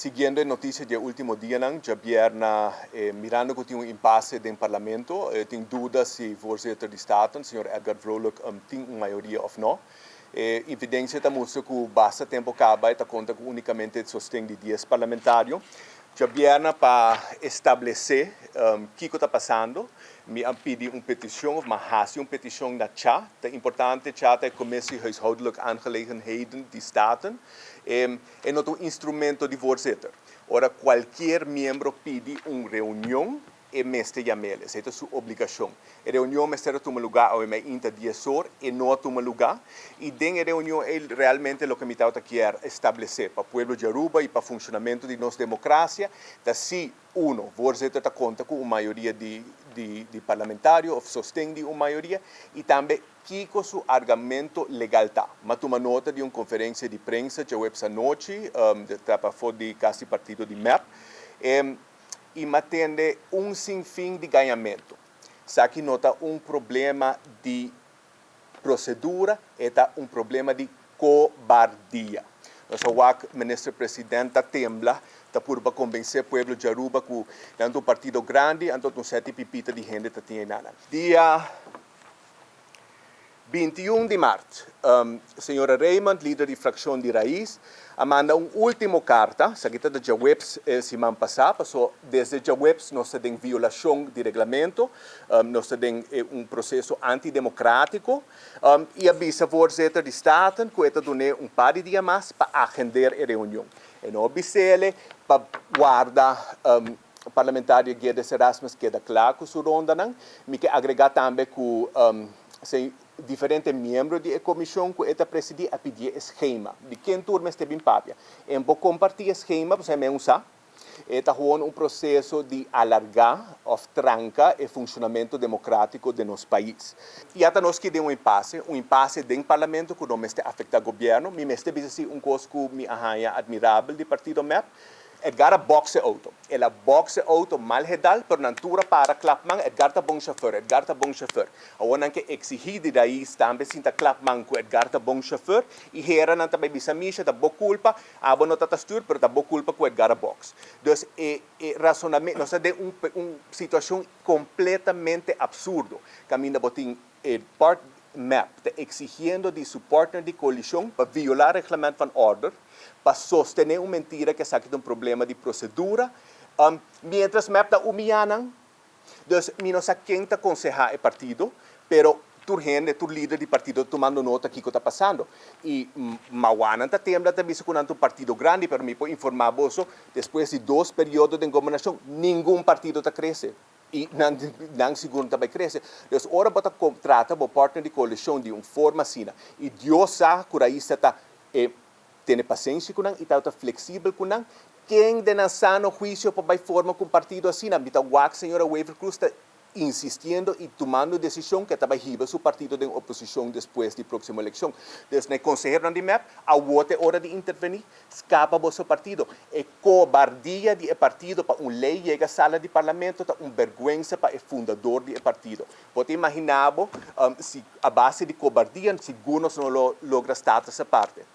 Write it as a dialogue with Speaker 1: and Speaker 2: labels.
Speaker 1: Siguiendo noticias del último día, ya viernes, mirando que tiene un impasse del Parlamento, tengo dudas si voorzitter de Staten, señor Edgar Vrolijk, tiene una mayoría o no. Evidencia estamos que basta tiempo acaba y cuenta únicamente el sostén de 10 parlamentarios. Ya viernes para establecer qué está pasando, me han pedido una petición, of una petición na CHA, de importante CHA, de Commissie Huishoudelijke Aangelegenheden de Staten, en otro instrumento de voorzitter. Ahora, cualquier miembro pide una reunión e meste llameles, esta es su obligación. La reunión meste toma lugar hoy me inta 10 horas y no toma lugar. Y en la reunión es realmente lo que mi tauta quiere establecer para el pueblo de Aruba y para el funcionamiento de nuestra democracia, de si uno, voorzitter, cuenta con una mayoría de parlamentarios, o sostén de una mayoría, y también Kiko su argumento legal está. Ma toma nota de una conferencia de prensa que esa noche, de casi partido de MEP, y matende un sinfín de ganhamento. Aqui nota un problema de procedura, está un problema de cobardia. Nosso ministro presidente tembla, por convencer o povo de Aruba que tanto um partido grande, tanto um sete pipita de gente que tinha nada. Dia 21 de março, senhora Raymond, líder de fração de Raiz, manda uma última carta, essa aqui da webs semana passada, passou desde a webs nós temos violação de regulamento, nós temos processo antidemocrático, e avisa o voorzitter de Staten que está dando par de dias mais para agendar a reunião. E não observe para guardar o parlamentário Guedes Erasmus queda claro com sua ronda, me quer agregar também que diferentes membros da comissão que está presidir a pedir esquema de quem turma esteve em papia. Em vou compartilhar esquema, você me usa, está um processo de alargar ou trancar o funcionamento democrático de nosso país. E até nós que um impasse dentro do parlamento que não está afetando o governo, me está dizendo coisa que me arranha admirável do partido MEP, Edgar boxe auto. Ela boxe auto mal hedal, per natura para klapman, Edgar tá bom chauffeur, Edgar tá bom chauffeur. Awan que exigir de daí também sinta klapman com Edgar tá bom chauffeur, e hera não também bisa misha tá boa culpa, abo não tá stur, pero tá boa culpa com Edgar box. Então, razonamento, nós temos situação completamente absurdo. Caminha botin part MEP está exigindo de su partner de coalição para violar o reglamento van order, para sostener uma mentira que sabe de um problema de procedura, mientras MEP está humilhando. Então, não sei quem está aconselhando o partido, pero tu gente, tu líder de partido tomando nota do que está passando. E Mawana está tembla também com um partido grande, pero me pode informar você, depois de 2 períodos de governação, nenhum partido está crescendo. E não seguro também cresce. Então, agora você contrata o partner de coalição de uma forma assim. E Deus sabe que aí está tem paciência com ele, e está flexível com ele. Quem de sano juízo para forma com partido assim? Então, a senhora Weaver Cruz está insistindo e tomando decisão que estava riba seu partido de oposição depois da próxima eleição. Então, o conselheiro de MEP, a outra hora de intervenir, escapa do seu partido. É cobardia do partido para uma lei chegar à sala de parlamento, é uma vergonha para o fundador do partido. Pode imaginar se a base de cobardia, segundo não logra estar essa parte.